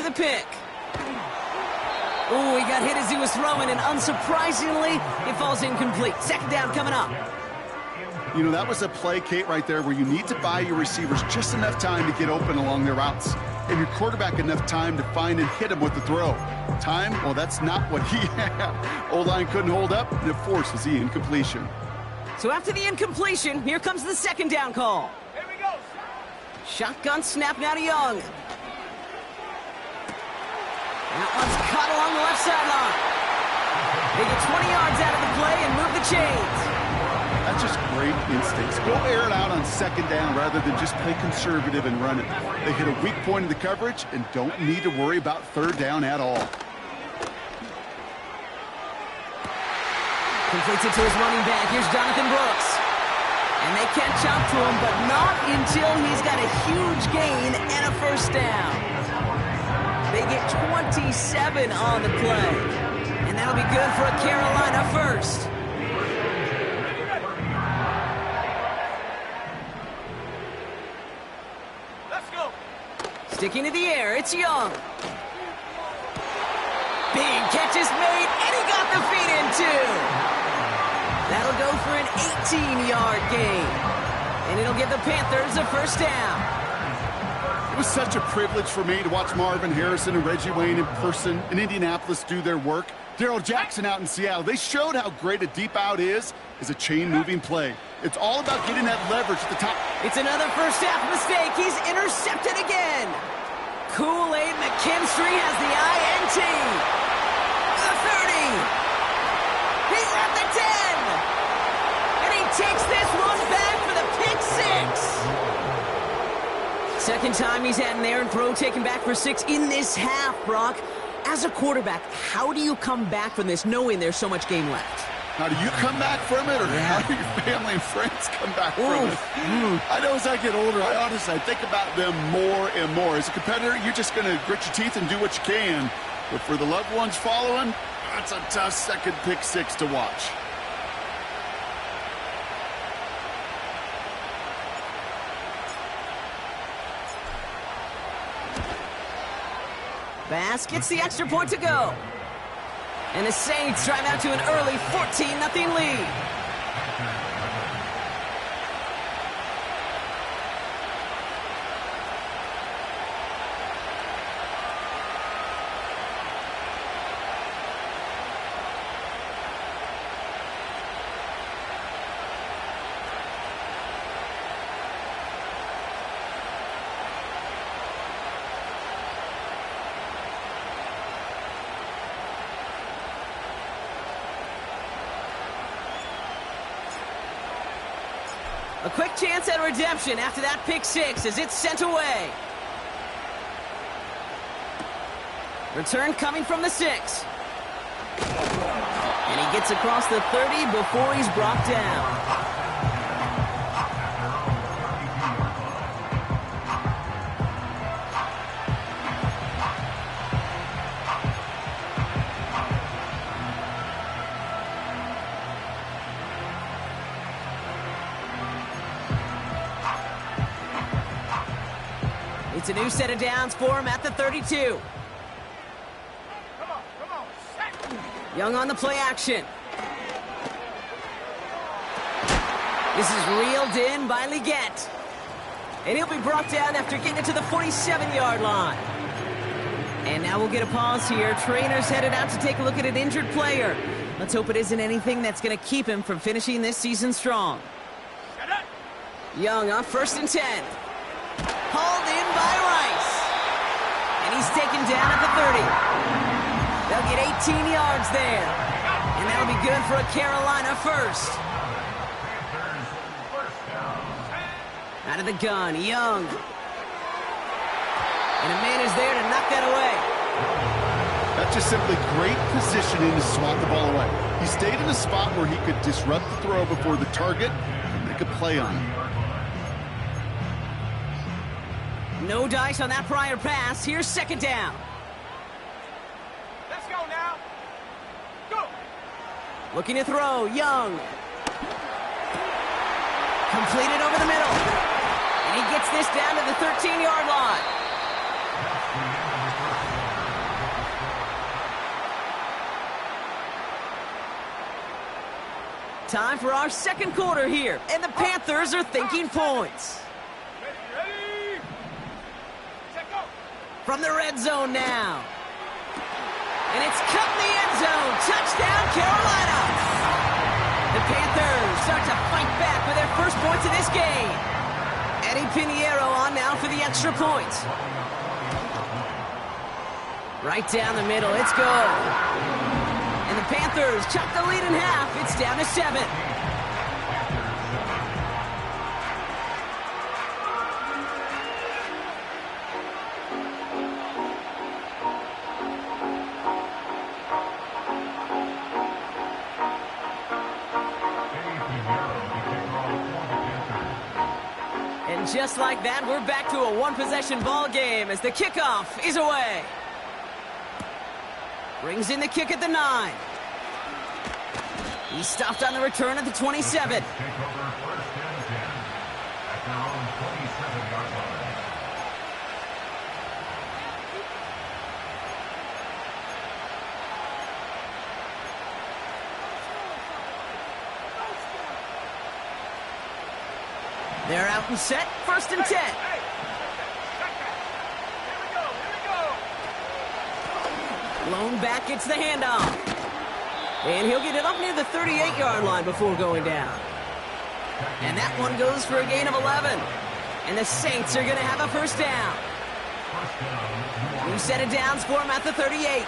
the pick. Oh, he got hit as he was throwing, and unsurprisingly, it falls incomplete. Second down coming up. You know, that was a play, Kate, right there, where you need to buy your receivers just enough time to get open along their routes, and your quarterback enough time to find and hit him with the throw. Time, well, that's not what he had. O-line couldn't hold up, and it forces the incompletion. So after the incompletion, here comes the second down call. Here we go. Shotgun snap now to Young. That one's caught along the left sideline. They get 20 yards out of the play and move the chains. That's just great instincts. Go air it out on second down rather than just play conservative and run it. They hit a weak point in the coverage and don't need to worry about third down at all. Completes it to his running back. Here's Jonathan Brooks. And they catch up to him, but not until he's got a huge gain and a first down. They get 27 on the play. And that'll be good for a Carolina first. Let's go. Sticking to the air, it's Young. Big catch is made, and he got the feet in too. That'll go for an 18-yard gain. And it'll give the Panthers a first down. It was such a privilege for me to watch Marvin Harrison and Reggie Wayne in person in Indianapolis do their work. Darrell Jackson out in Seattle. They showed how great a deep out is a chain-moving play. It's all about getting that leverage at the top. It's another first half mistake. He's intercepted again. Kool-Aid McKinstry has the INT. The 30. He's at the 10. And he takes this one back for the pick six. Second time he's had an errant throw taken back for 6 in this half, Brock. As a quarterback, how do you come back from this knowing there's so much game left? How do you come back from it, or how do your family and friends come back from it? I know as I get older, I think about them more and more. As a competitor, you're just going to grit your teeth and do what you can. But for the loved ones following, that's a tough second pick six to watch. Bass gets the extra point to go. And the Saints drive out to an early 14-0 lead. A quick chance at redemption after that pick six as it's sent away. Return coming from the 6. And he gets across the 30 before he's brought down. It's a new set of downs for him at the 32. Come on. Set. Young on the play action. This is reeled in by Leggett. And he'll be brought down after getting it to the 47-yard line. And now we'll get a pause here. Trainer's headed out to take a look at an injured player. Let's hope it isn't anything that's going to keep him from finishing this season strong. Young on 1st and 10. Hauled in by Rice. And he's taken down at the 30. They'll get 18 yards there. And that'll be good for a Carolina first. Out of the gun, Young. And a man is there to knock that away. That's just simply great positioning to swat the ball away. He stayed in a spot where he could disrupt the throw before the target and make a play on it. No dice on that prior pass. Here's second down. Let's go now. Go. Looking to throw, Young. Completed over the middle. And he gets this down to the 13-yard line. Time for our second quarter here, and the Panthers are thinking points. Ready? Set, go. From the red zone now. And it's cut in the end zone. Touchdown, Carolina. The Panthers start to fight back with their first points of this game. Eddie Pinheiro on now for the extra point. Right down the middle, it's go. And the Panthers chop the lead in half. It's down to 7. And just like that, we're back to a one-possession ball game as the kickoff is away. Brings in the kick at the 9. He's stopped on the return at the 27. They're out and set, 1st and 10. Hey, here we go. Blown back, gets the handoff. And he'll get it up near the 38-yard line before going down. And that one goes for a gain of 11. And the Saints are going to have a first down. New set of downs for him at the 38.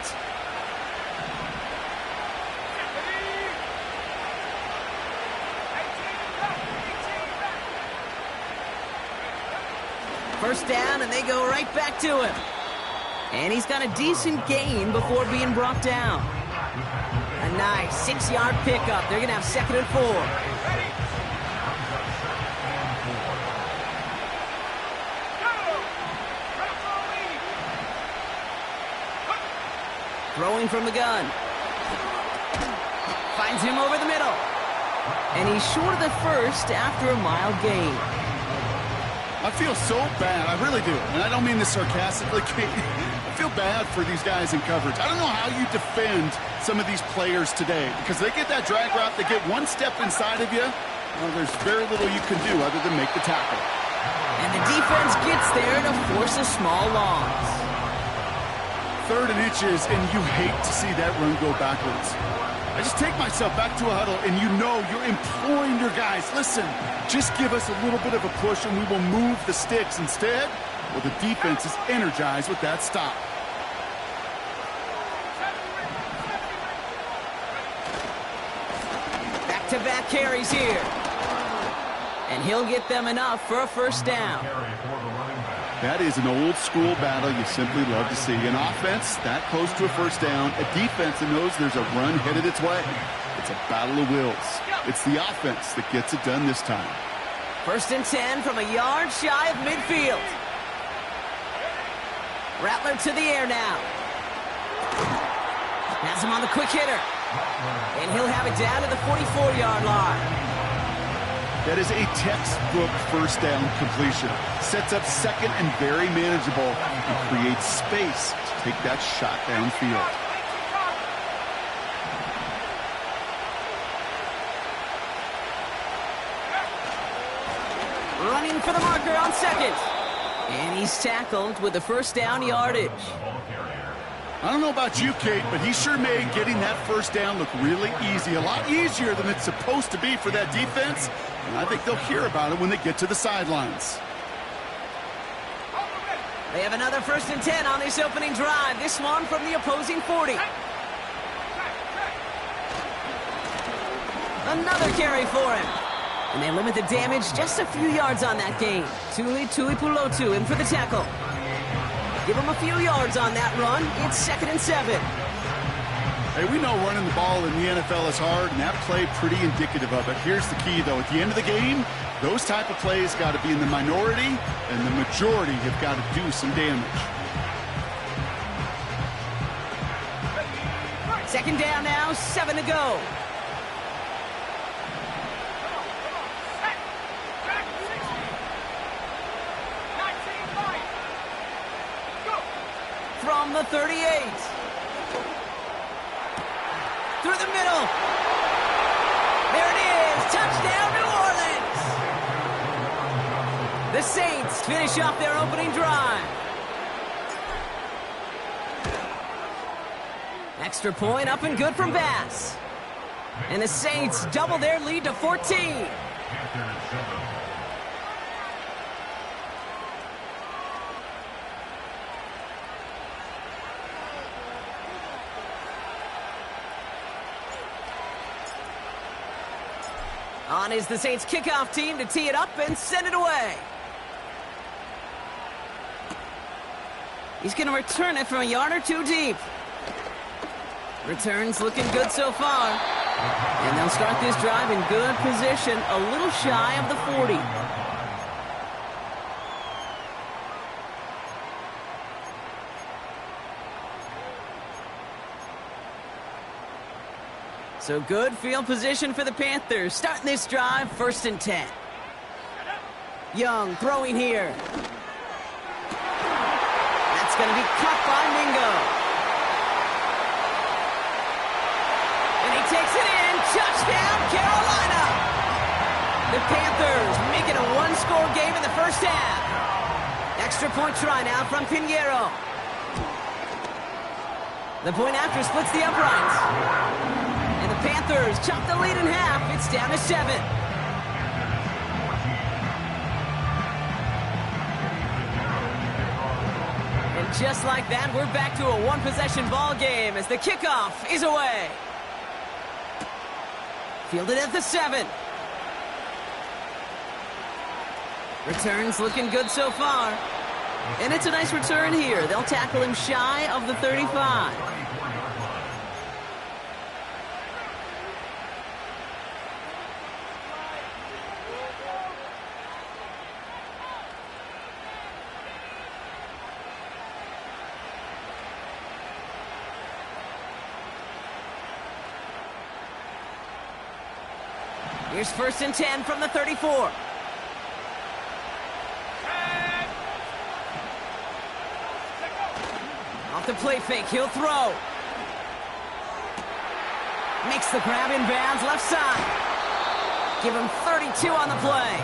First down, and they go right back to him. And he's got a decent gain before being brought down. A nice 6-yard pickup. They're going to have 2nd and 4. Ready? Go! Right for a lead. Throwing from the gun. Finds him over the middle. And he's short of the first after a mild gain. I feel so bad. I really do. And I don't mean this sarcastically. I feel bad for these guys in coverage. I don't know how you defend some of these players today because they get that drag route, they get one step inside of you. Well, there's very little you can do other than make the tackle. And the defense gets there to force a small loss. 3rd and inches, and you hate to see that run go backwards. I just take myself back to a huddle, and you know you're imploring your guys, listen, just give us a little bit of a push and we will move the sticks. Instead, well, the defense is energized with that stop. Back-to-back carries here. And he'll get them enough for a first down. That is an old-school battle you simply love to see. An offense that close to a first down, a defense that knows there's a run headed its way. It's a battle of wills. It's the offense that gets it done this time. 1st and 10 from a yard shy of midfield. Rattler to the air now. Has him on the quick hitter. And he'll have it down to the 44-yard line. That is a textbook first down completion. Sets up 2nd and very manageable and creates space to take that shot downfield. Running for the marker on 2nd. And he's tackled with the first down yardage. I don't know about you, Kate, but he sure made getting that first down look really easy. A lot easier than it's supposed to be for that defense. And I think they'll hear about it when they get to the sidelines. They have another 1st and 10 on this opening drive. This one from the opposing 40. Another carry for him. And they limit the damage just a few yards on that game. Tuli Tuipulotu in for the tackle. Give him a few yards on that run. It's 2nd and 7. Hey, we know running the ball in the NFL is hard, and that play pretty indicative of it. Here's the key, though. At the end of the game, those type of plays got to be in the minority, and the majority have got to do some damage. 2nd down now, 7 to go. From the 38. Through the middle. There it Touchdown, New Orleans! The Saints finish off their opening drive. Extra point up and good from Bass. And the Saints double their lead to 14. On is the Saints kickoff team to tee it up and send it away. He's going to return it from a yard or two deep. Returns looking good so far. And they'll start this drive in good position, a little shy of the 40. So good field position for the Panthers. Starting this drive, 1st and 10. Young throwing here. That's going to be caught by Mingo. And he takes it in. Touchdown, Carolina. The Panthers make it a one-score game in the first half. Extra point try now from Pinheiro. The point after splits the uprights. And the Panthers chop the lead in half. It's down to 7. And just like that, we're back to a one-possession ball game as the kickoff is away. Fielded at the 7. Returns looking good so far. And it's a nice return here. They'll tackle him shy of the 35. Here's 1st and 10 from the 34. Off the play fake, he'll throw. Makes the grab in bounds, left side. Give him 32 on the play.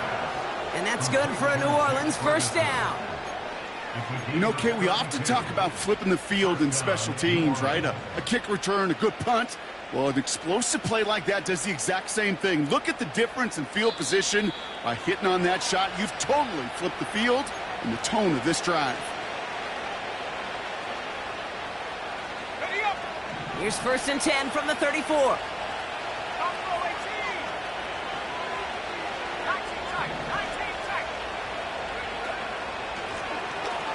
And that's good for a New Orleans first down. You know, Kate, we often talk about flipping the field in special teams, right? A kick return, a good punt. Well, an explosive play like that does the exact same thing. Look at the difference in field position. By hitting on that shot, you've totally flipped the field and the tone of this drive. Here's 1st and 10 from the 34.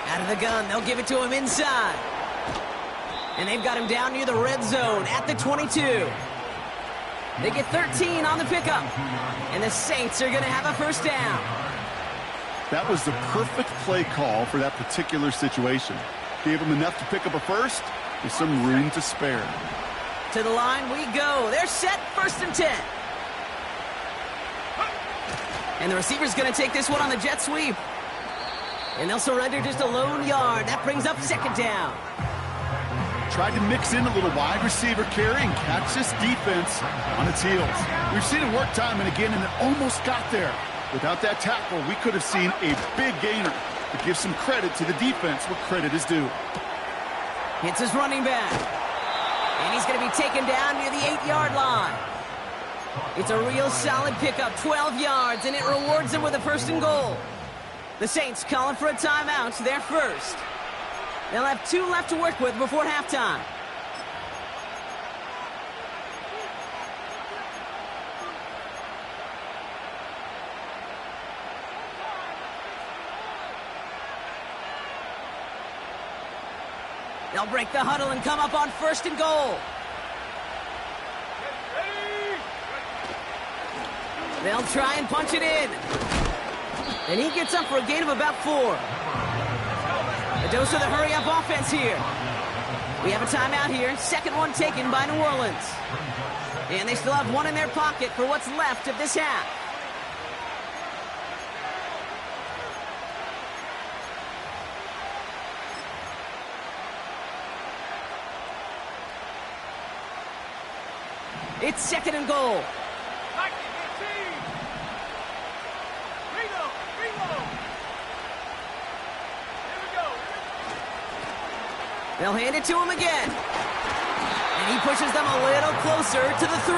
Out of the gun, they'll give it to him inside. And they've got him down near the red zone at the 22. They get 13 on the pickup. And the Saints are going to have a first down. That was the perfect play call for that particular situation. Gave him enough to pick up a first with some room to spare. To the line we go. They're set, 1st and 10. And the receiver's going to take this one on the jet sweep. And they'll surrender just a lone yard. That brings up 2nd down. Tried to mix in a little wide receiver carry and catch this defense on its heels. We've seen it work time and again, and it almost got there. Without that tackle, we could have seen a big gainer. But give some credit to the defense where credit is due. Hits his running back. And he's going to be taken down near the 8-yard line. It's a real solid pickup, 12 yards, and it rewards them with a 1st and goal. The Saints calling for a timeout, their first. They'll have 2 left to work with before halftime. They'll break the huddle and come up on 1st and goal. They'll try and punch it in. And he gets up for a gain of about 4. A dose of the hurry-up offense here. We have a timeout here. 2nd one taken by New Orleans. And they still have 1 in their pocket for what's left of this half. It's 2nd and goal. They'll hand it to him again. And he pushes them a little closer to the 3.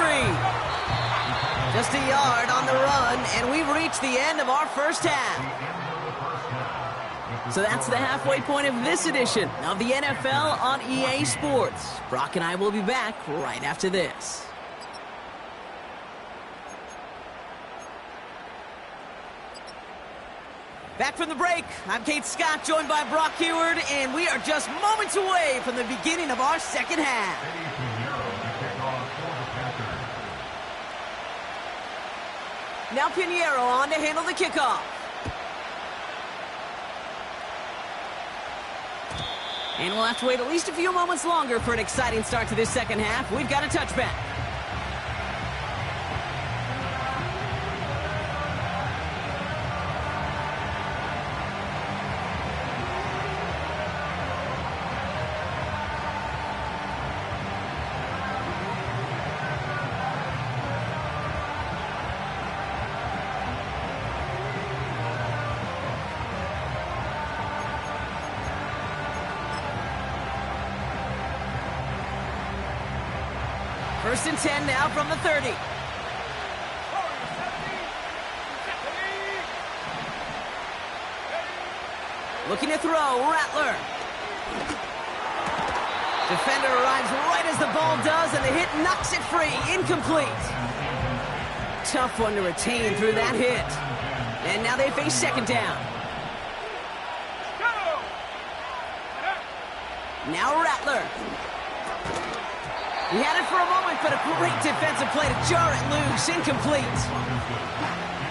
Just a yard on the run, and we've reached the end of our first half. So that's the halfway point of this edition of the NFL on EA Sports. Brock and I will be back right after this. Back from the break, I'm Kate Scott, joined by Brock Heward, and we are just moments away from the beginning of our second half. Now Pinheiro on to handle the kickoff. And we'll have to wait at least a few moments longer for an exciting start to this second half. We've got a touchback. First and 10 now from the 30. Looking to throw, Rattler. Defender arrives right as the ball does, and the hit knocks it free. Incomplete. Tough one to retain through that hit. And now they face second down. Now Rattler. He had it for a moment, but a great defensive play to jar it loose. Incomplete.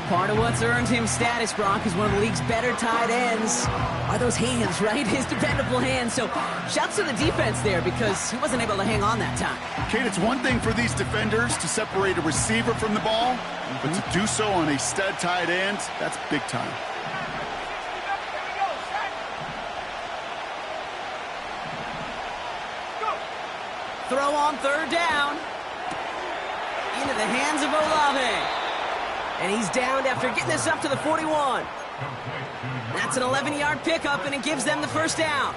Part of what's earned him status, Brock, is one of the league's better tight ends. Are those hands, right? His dependable hands. So shouts to the defense there because he wasn't able to hang on that time. Kate, it's one thing for these defenders to separate a receiver from the ball, but to do so on a stud tight end, that's big time. Throw on third down. Into the hands of Olave. And he's downed after getting this up to the 41. That's an 11-yard pickup, and it gives them the first down.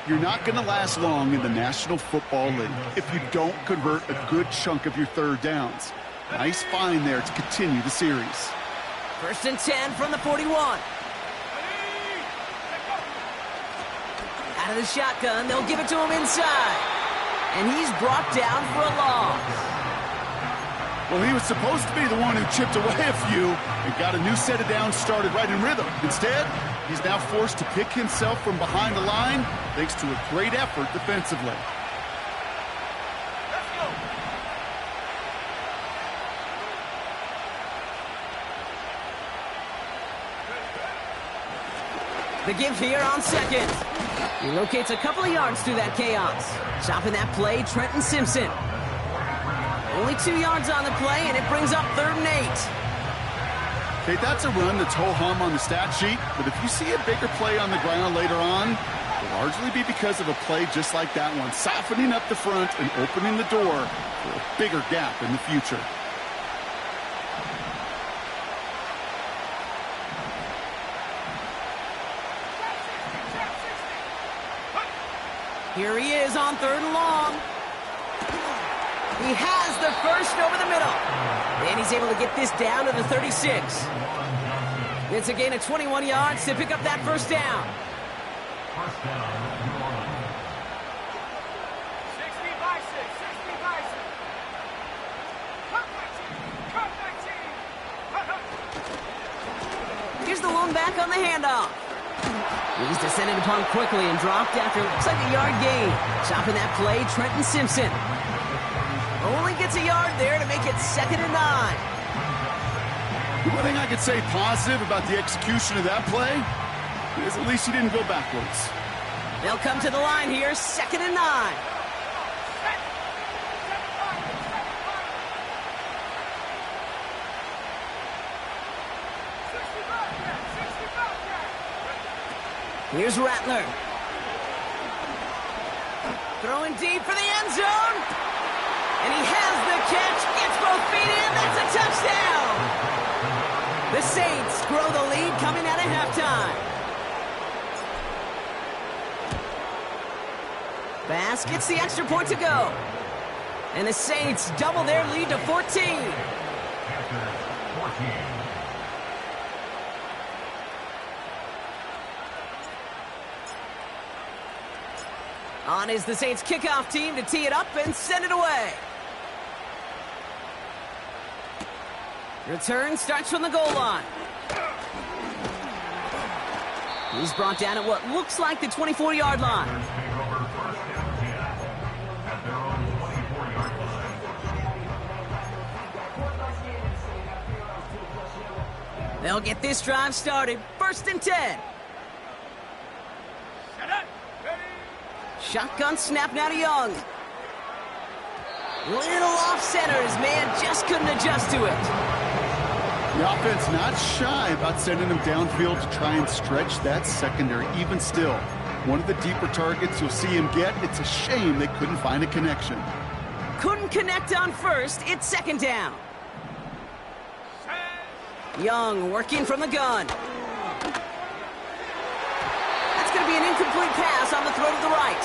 You're not going to last long in the National Football League if you don't convert a good chunk of your third downs. Nice find there to continue the series. First and 10 from the 41. Out of the shotgun, they'll give it to him inside. And he's brought down for a loss. Well, he was supposed to be the one who chipped away a few and got a new set of downs started right in rhythm. Instead, he's now forced to pick himself from behind the line thanks to a great effort defensively. Let's go. The give here on second. He locates a couple of yards through that chaos. Stopping that play, Trenton Simpson. Only 2 yards on the play, and it brings up 3rd and 8. Okay, that's a run that's ho-hum on the stat sheet, but if you see a bigger play on the ground later on, it'll largely be because of a play just like that one, softening up the front and opening the door for a bigger gap in the future. Here he is on 3rd and long. He has the first over the middle. And he's able to get this down to the 36. It's a gain of 21 yards to pick up that first down. 60 by 6, 60 by 6. Cut 19, cut 19. Here's the lone back on the handoff. He's descended upon quickly and dropped after looks like a yard gain. Stopping that play, Trenton Simpson. Only gets a yard there to make it 2nd and 9. The one thing I could say positive about the execution of that play is at least he didn't go backwards. They'll come to the line here, 2nd and 9. Here's Rattler. Throwing deep for the end zone. And he has the catch, gets both feet in, that's a touchdown! The Saints grow the lead coming out of halftime. Pass gets the extra point to go. And the Saints double their lead to 14. On is the Saints kickoff team to tee it up and send it away. Return starts from the goal line. He's brought down at what looks like the 24-yard line. They'll get this drive started. 1st and 10. Shotgun snap now to Young. Little off center. His man just couldn't adjust to it. The offense not shy about sending him downfield to try and stretch that secondary. Even still, one of the deeper targets you'll see him get. It's a shame they couldn't find a connection. Couldn't connect on 1st. It's 2nd down. Young working from the gun. That's going to be an incomplete pass on the throw to the right.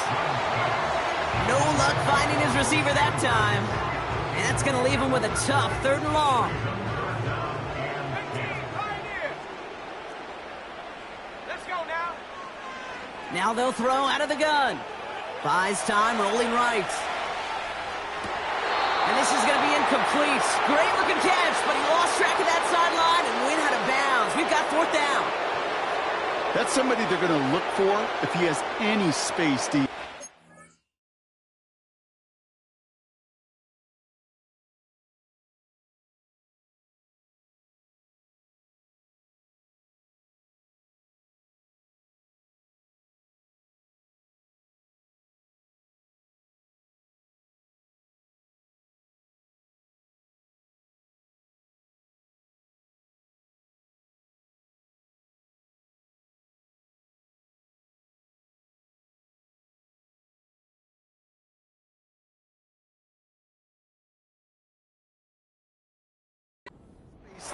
No luck finding his receiver that time. And that's going to leave him with a tough 3rd and long. Now they'll throw out of the gun. Buys time, rolling right. And this is going to be incomplete. Great looking catch, but he lost track of that sideline and went out of bounds. We've got 4th down. That's somebody they're going to look for if he has any space deep.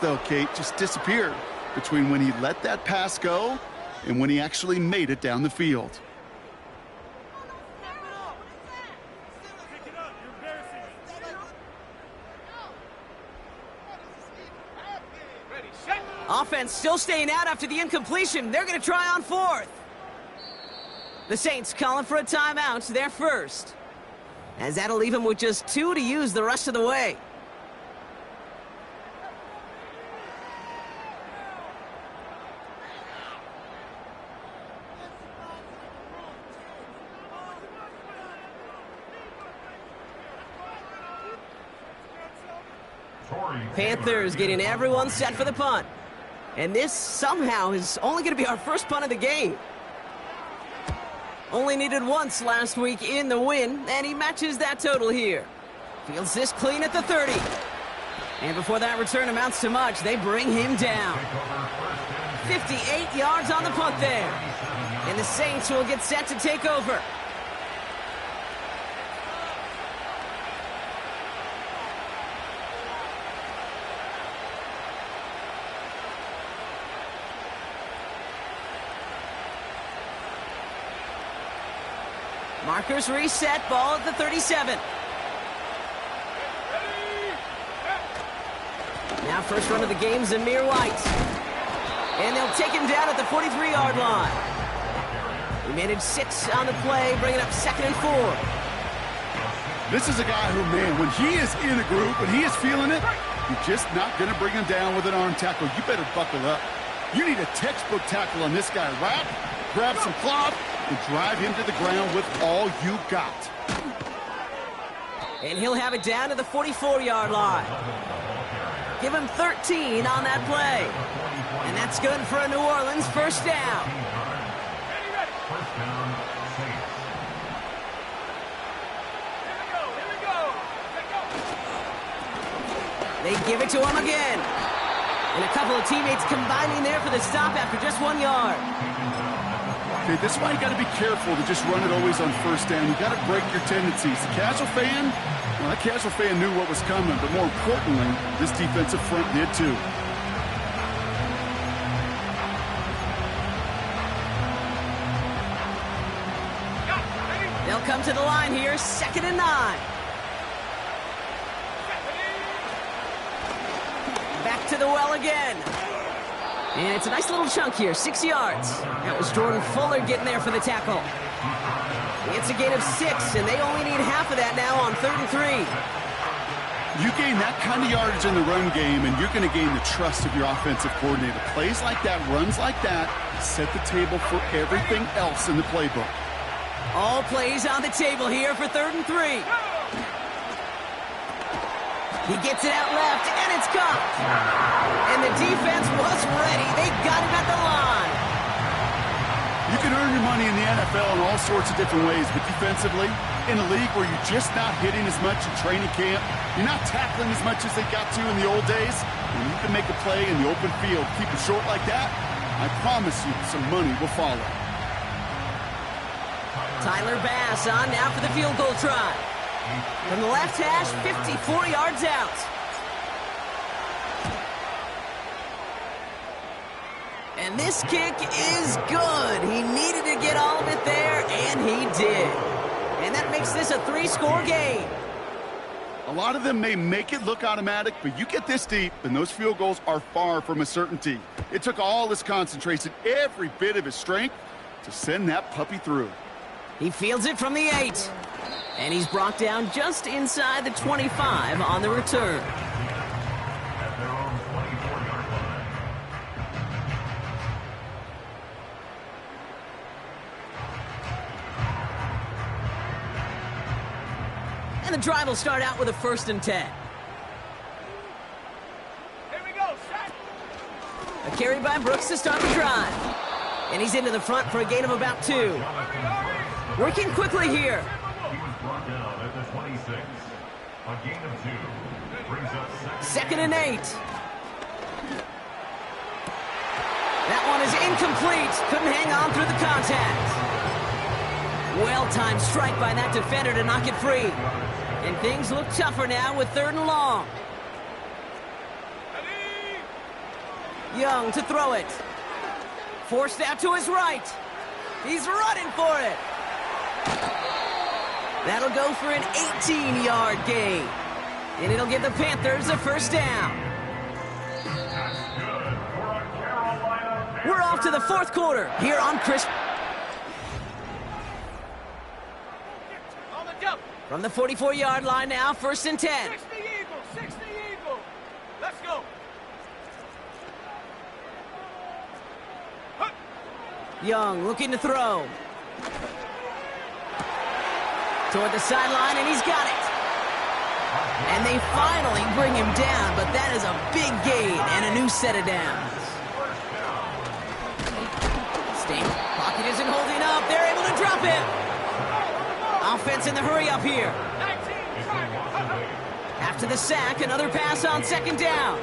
Though, Kate, just disappeared between when he let that pass go and when he actually made it down the field. Offense still staying out after the incompletion. They're going to try on 4th. The Saints calling for a timeout. They're first. As that'll leave him with just 2 to use the rest of the way. Panthers getting everyone set for the punt. And this somehow is only going to be our first punt of the game. Only needed once last week in the win, and he matches that total here. Fields this clean at the 30. And before that return amounts to much, they bring him down. 58 yards on the punt there. And the Saints will get set to take over. Markers reset, ball at the 37. Now first run of the game, Zamir White. And they'll take him down at the 43-yard line. He managed 6 on the play, bringing up 2nd and 4. This is a guy who, man, when he is in a group, when he is feeling it, you're just not going to bring him down with an arm tackle. You better buckle up. You need a textbook tackle on this guy. Wrap, grab some cloth, and drive him to the ground with all you got. And he'll have it down to the 44-yard line. Give him 13 on that play. And that's good for a New Orleans 1st down. They give it to him again. And a couple of teammates combining there for the stop after just 1 yard. Okay, this is why you got to be careful to just run it always on 1st down. You got to break your tendencies. The casual fan, well, that casual fan knew what was coming, but more importantly, this defensive front did too. They'll come to the line here, 2nd and 9. Back to the well again. And it's a nice little chunk here, 6 yards. That was Jordan Fuller getting there for the tackle. It's a gain of 6, and they only need half of that now on 3rd and 3. You gain that kind of yardage in the run game, and you're going to gain the trust of your offensive coordinator. Plays like that, runs like that, set the table for everything else in the playbook. All plays on the table here for 3rd and 3. He gets it out left, and it's caught. And the defense was ready. They got him at the line. You can earn your money in the NFL in all sorts of different ways, but defensively, in a league where you're just not hitting as much in training camp, you're not tackling as much as they got to in the old days, and you can make a play in the open field, keep it short like that, I promise you some money will follow. Tyler Bass on now for the field goal try. From the left hash, 54 yards out. And this kick is good. He needed to get all of it there, and he did. And that makes this a 3-score game. A lot of them may make it look automatic, but you get this deep, and those field goals are far from a certainty. It took all his concentration, every bit of his strength, to send that puppy through. He fields it from the 8. And he's brought down just inside the 25 on the return. And the drive will start out with a 1st and 10. Here we go, set. A carry by Brooks to start the drive. And he's into the front for a gain of about 2. Working quickly here. He was brought down at the 26. A gain of 2. Brings up 2nd and 8. That one is incomplete. Couldn't hang on through the contact. Well-timed strike by that defender to knock it free. And things look tougher now with 3rd and long. Young to throw it. Forced out to his right. He's running for it. That'll go for an 18-yard gain. And it'll give the Panthers a 1st down. We're off to the 4th quarter here on Chris. On the jump. From the 44-yard line now, 1st and 10. 60 Eagles, 60 Eagles. Let's go. Young looking to throw. Toward the sideline, and he's got it. And they finally bring him down, but that is a big gain and a new set of downs. State pocket isn't holding up. They're able to drop him. Offense in the hurry up here. 19, After the sack, another pass on 2nd down.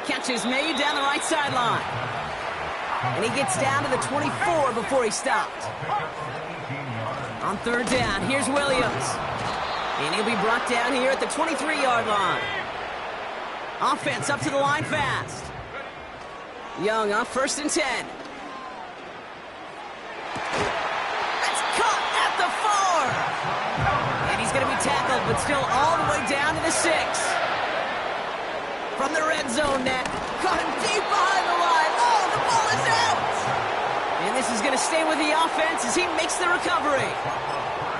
Catch is made down the right sideline. And he gets down to the 24 before he stopped. On 3rd down, here's Williams. And he'll be brought down here at the 23-yard line. Offense up to the line fast. Young on 1st and 10. That's caught at the 4. And he's going to be tackled, but still all the way down to the 6. From the red zone net. Caught him deep behind the line. Oh, the ball is out. And this is going to stay with the offense as he makes the recovery.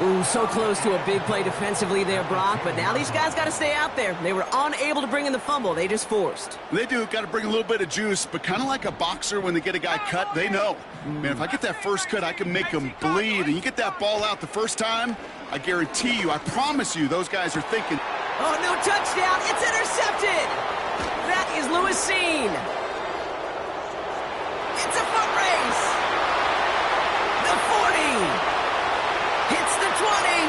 Ooh, so close to a big play defensively there, Brock. But now these guys got to stay out there. They were unable to bring in the fumble. They just forced. They do. Got to bring a little bit of juice, but kind of like a boxer when they get a guy cut, they know. Man, if I get that first cut, I can make him bleed. And you get that ball out the first time, I guarantee you, I promise you, those guys are thinking. Oh, no touchdown. It's intercepted. That is Lewis Seen. It's a foot race. The 40. Hits the 20.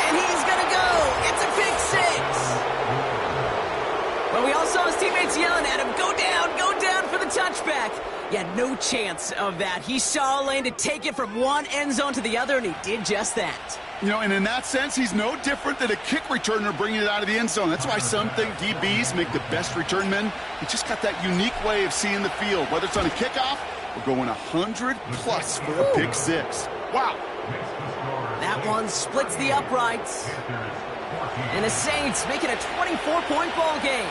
And he's going to go. It's a pick 6. But we all saw his teammates yelling at him, go down for the touchback. Yeah, no chance of that. He saw a lane to take it from one end zone to the other, and he did just that. You know, and in that sense, he's no different than a kick returner bringing it out of the end zone. That's why some think DBs make the best return men. He just got that unique way of seeing the field, whether it's on a kickoff We're going 100+ for a pick six. Wow. That one splits the uprights. And the Saints make it a 24-point ball game.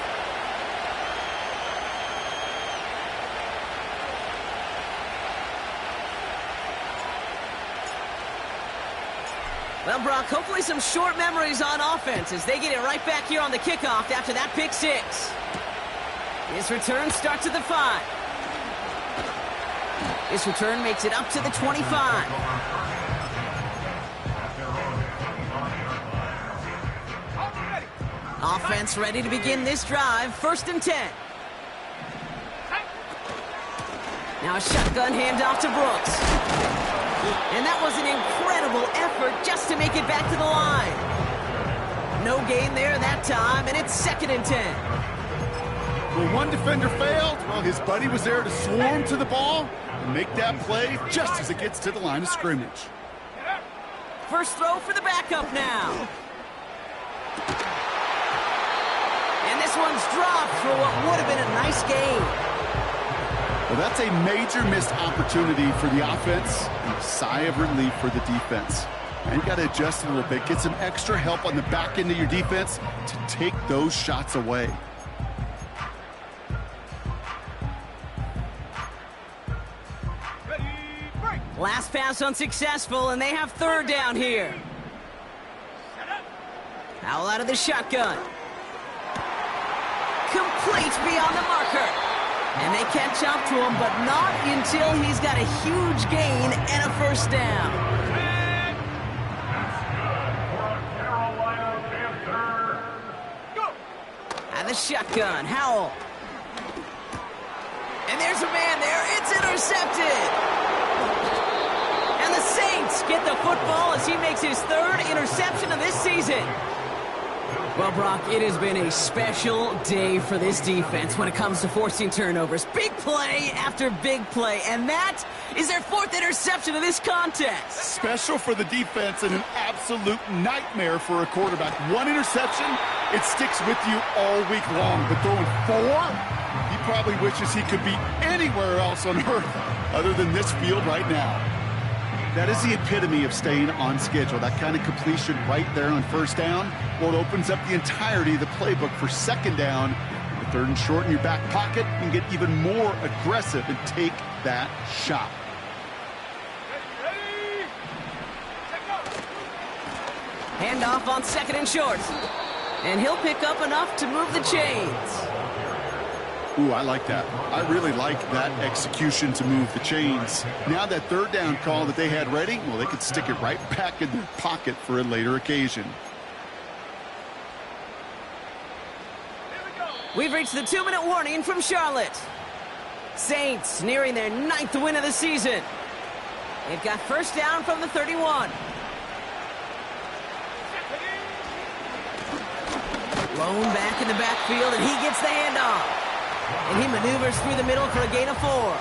Well, Brock, hopefully some short memories on offense as they get it right back here on the kickoff after that pick six. His return starts at the 5. His return makes it up to the 25. Offense ready to begin this drive. 1st and 10. Now a shotgun handoff to Brooks. And that was an incredible effort just to make it back to the line. No gain there that time, and it's 2nd and 10. Well, one defender failed. Well, his buddy was there to swarm to the ball and make that play just as it gets to the line of scrimmage. First throw for the backup now. And this one's dropped for what would have been a nice gain. Well, that's a major missed opportunity for the offense and a sigh of relief for the defense. And you got to adjust a little bit, get some extra help on the back end of your defense to take those shots away. Last pass unsuccessful, and they have 3rd down here. Foul out of the shotgun. Complete beyond the marker. And they catch up to him, but not until he's got a huge gain and a 1st down. And the shotgun, Howell. And there's a man there. It's intercepted. And the Saints get the football as he makes his 3rd interception of this season. Well, Brock, it has been a special day for this defense when it comes to forcing turnovers. Big play after big play, and that is their 4th interception of this contest. Special for the defense and an absolute nightmare for a quarterback. 1 interception, it sticks with you all week long. But throwing 4, he probably wishes he could be anywhere else on earth other than this field right now. That is the epitome of staying on schedule. That kind of completion right there on 1st down. Well, it opens up the entirety of the playbook for 2nd down. The 3rd and short in your back pocket and get even more aggressive and take that shot. Handoff on 2nd and short. And he'll pick up enough to move the chains. Ooh, I like that. I really like that execution to move the chains. Now that 3rd down call that they had ready, well, they could stick it right back in their pocket for a later occasion. We've reached the 2-minute warning from Charlotte. Saints nearing their 9th win of the season. They've got 1st down from the 31. Lone back in the backfield, and he gets the handoff. And he maneuvers through the middle for a gain of 4.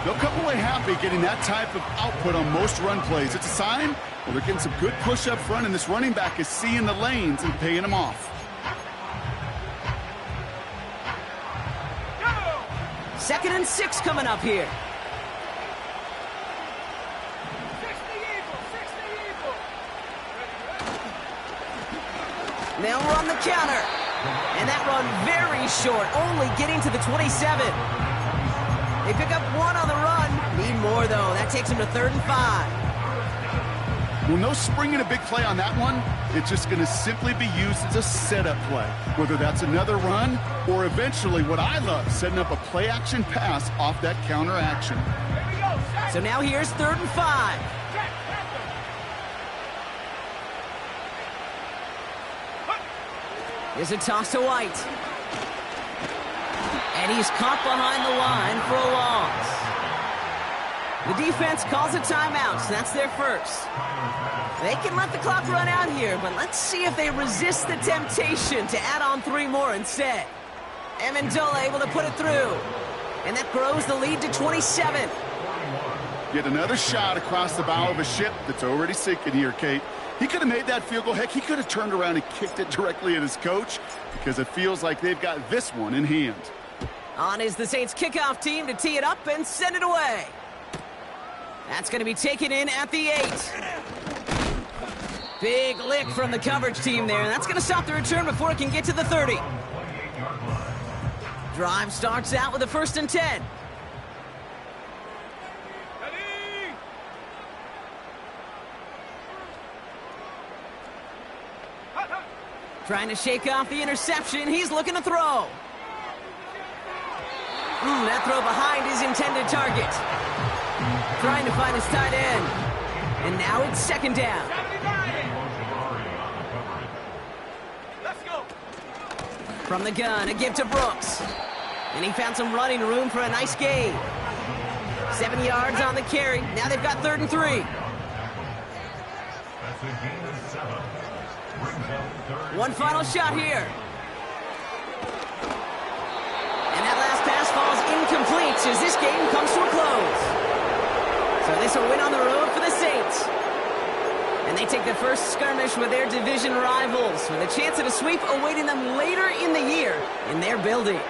They'll come away happy getting that type of output on most run plays. It's a sign, well, they're getting some good push up front, and this running back is seeing the lanes and paying them off. 2nd and 6 coming up here. 60 They'll run the counter. And that run very short, only getting to the 27. They pick up 1 on the run. Need more, though. That takes them to 3rd and 5. Well, no springing a big play on that one. It's just going to simply be used as a setup play, whether that's another run or eventually what I love, setting up a play-action pass off that counter action. So now here's 3rd and 5. Here's a toss to White. And he's caught behind the line for a loss. The defense calls a timeout, so that's their 1st. They can let the clock run out here, but let's see if they resist the temptation to add on 3 more instead. Amendola able to put it through. And that grows the lead to 27. Get another shot across the bow of a ship that's already sinking here, Kate. He could have made that field goal. Heck, he could have turned around and kicked it directly at his coach because it feels like they've got this one in hand. On is the Saints kickoff team to tee it up and send it away. That's going to be taken in at the 8. Big lick from the coverage team there. That's going to stop the return before it can get to the 30. Drive starts out with a 1st and 10. Trying to shake off the interception. He's looking to throw. That throw behind his intended target. Trying to find his tight end. And now it's 2nd down. Let's go. From the gun, a give to Brooks. And he found some running room for a nice gain. 7 yards on the carry. Now they've got 3rd and 3. That's a gain of 7. Brings up 3rd. One final shot here. And that last pass falls incomplete as this game comes to a close. So this will win on the road for the Saints. And they take the first skirmish with their division rivals with a chance at a sweep awaiting them later in the year in their building.